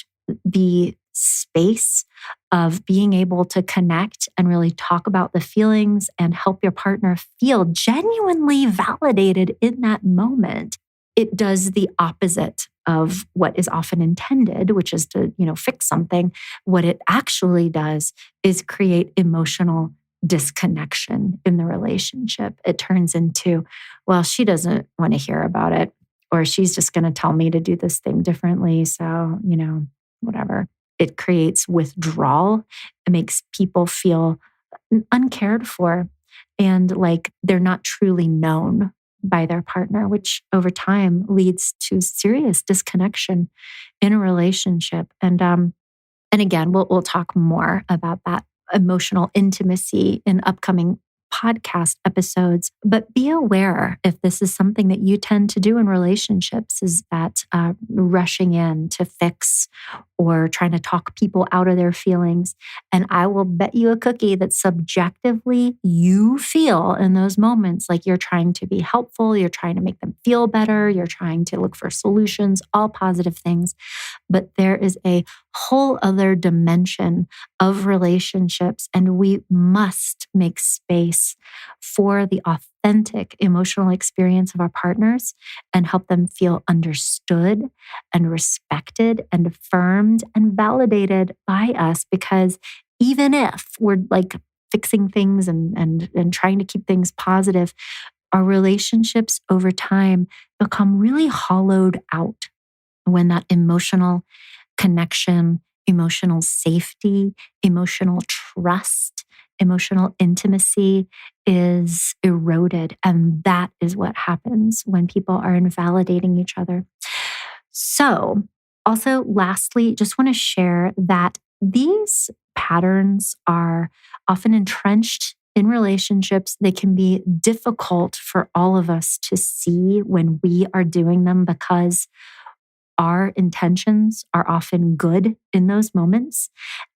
the space of being able to connect and really talk about the feelings and help your partner feel genuinely validated in that moment, it does the opposite of what is often intended, which is to, fix something. What it actually does is create emotional disconnection in the relationship. It turns into, well, she doesn't want to hear about it, or she's just going to tell me to do this thing differently. So, whatever. It creates withdrawal. It makes people feel uncared for and like they're not truly known by their partner, which over time leads to serious disconnection in a relationship. And again, we'll talk more about that emotional intimacy in upcoming podcast episodes. But be aware if this is something that you tend to do in relationships, is that rushing in to fix or trying to talk people out of their feelings. And I will bet you a cookie that subjectively you feel in those moments like you're trying to be helpful, you're trying to make them feel better, you're trying to look for solutions, all positive things. But there is a whole other dimension of relationships, and we must make space for the authentic emotional experience of our partners and help them feel understood and respected and affirmed and validated by us. Because even if we're like fixing things and trying to keep things positive, our relationships over time become really hollowed out when that emotional connection, emotional safety, emotional trust, emotional intimacy is eroded. And that is what happens when people are invalidating each other. So, also, lastly, just want to share that these patterns are often entrenched in relationships. They can be difficult for all of us to see when we are doing them because our intentions are often good in those moments.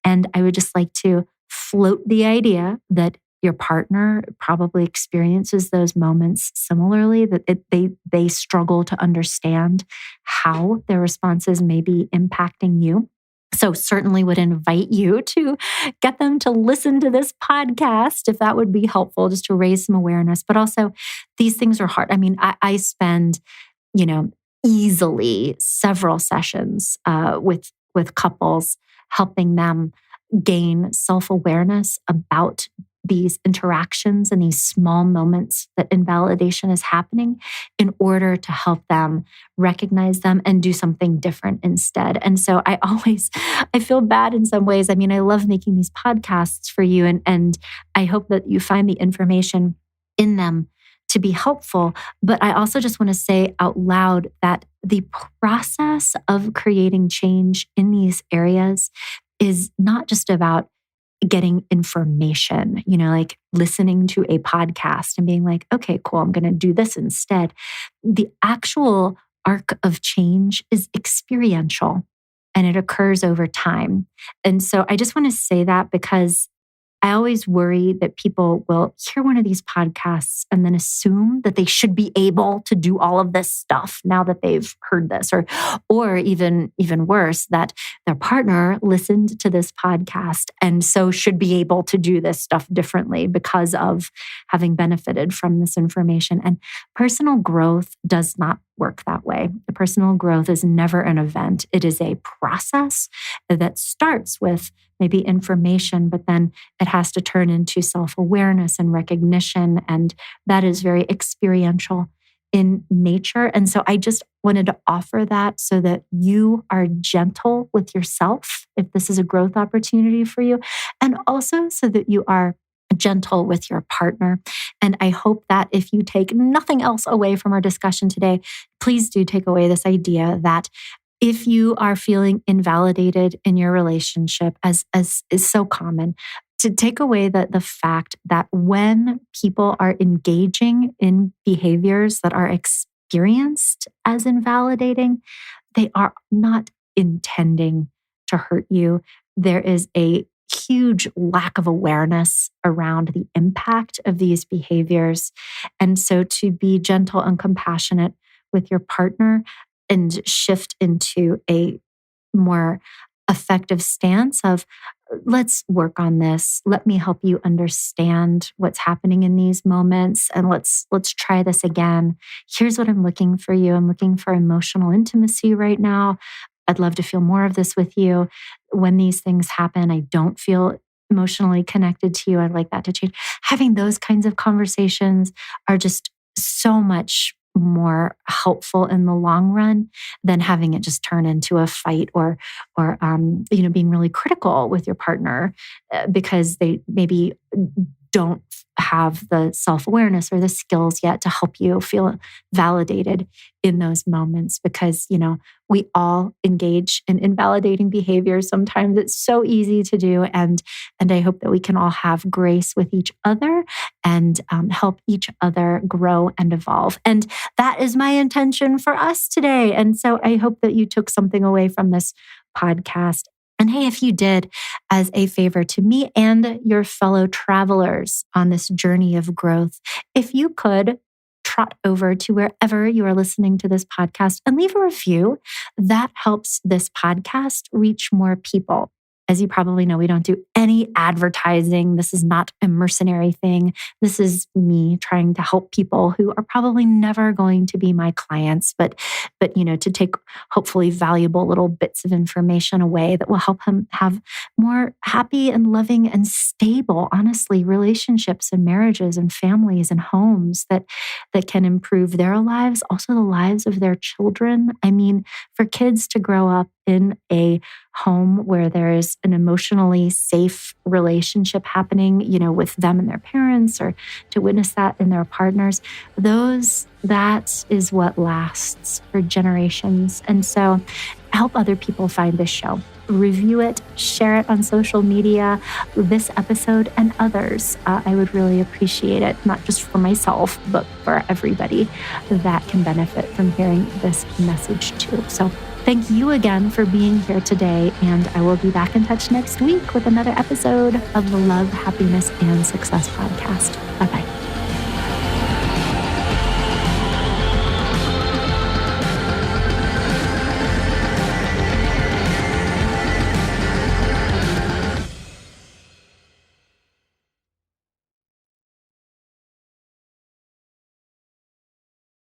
And I would just like to float the idea that your partner probably experiences those moments similarly, that they struggle to understand how their responses may be impacting you. So certainly would invite you to get them to listen to this podcast if that would be helpful, just to raise some awareness. But also, these things are hard. I mean, I spend, you know, easily several sessions with couples, helping them gain self-awareness about these interactions and these small moments that invalidation is happening, in order to help them recognize them and do something different instead. And so I feel bad in some ways. I mean, I love making these podcasts for you, and I hope that you find the information in them to be helpful. But I also just want to say out loud that the process of creating change in these areas is not just about getting information, like listening to a podcast and being like, okay, cool, I'm going to do this instead. The actual arc of change is experiential and it occurs over time. And so I just want to say that because I always worry that people will hear one of these podcasts and then assume that they should be able to do all of this stuff now that they've heard this, or even worse, that their partner listened to this podcast and so should be able to do this stuff differently because of having benefited from this information. And personal growth does not work that way. The personal growth is never an event. It is a process that starts with maybe information, but then it has to turn into self-awareness and recognition. And that is very experiential in nature. And so I just wanted to offer that so that you are gentle with yourself if this is a growth opportunity for you, and also so that you are gentle with your partner. And I hope that if you take nothing else away from our discussion today, please do take away this idea that if you are feeling invalidated in your relationship, as is so common, to take away the fact that when people are engaging in behaviors that are experienced as invalidating, they are not intending to hurt you. There is a huge lack of awareness around the impact of these behaviors. And so to be gentle and compassionate with your partner and shift into a more effective stance of, let's work on this. Let me help you understand what's happening in these moments, and let's try this again. Here's what I'm looking for you. I'm looking for emotional intimacy right now. I'd love to feel more of this with you. When these things happen, I don't feel emotionally connected to you. I'd like that to change. Having those kinds of conversations are just so much more helpful in the long run than having it just turn into a fight or being really critical with your partner because they maybe don't have the self-awareness or the skills yet to help you feel validated in those moments, because we all engage in invalidating behaviors. Sometimes it's so easy to do, and I hope that we can all have grace with each other and help each other grow and evolve. And that is my intention for us today. And so I hope that you took something away from this podcast. And hey, if you did, as a favor to me and your fellow travelers on this journey of growth, if you could trot over to wherever you are listening to this podcast and leave a review, that helps this podcast reach more people. As you probably know, we don't do any advertising. This is not a mercenary thing. This is me trying to help people who are probably never going to be my clients, but to take hopefully valuable little bits of information away that will help them have more happy and loving and stable, honestly, relationships and marriages and families and homes that can improve their lives, also the lives of their children. I mean, for kids to grow up in a home where there is an emotionally safe relationship happening, with them and their parents, or to witness that in their partners, that is what lasts for generations. And so help other people find this show. Review it, share it on social media, this episode and others. I would really appreciate it, not just for myself, but for everybody that can benefit from hearing this message too. So thank you again for being here today, and I will be back in touch next week with another episode of the Love, Happiness, and Success podcast. Bye-bye.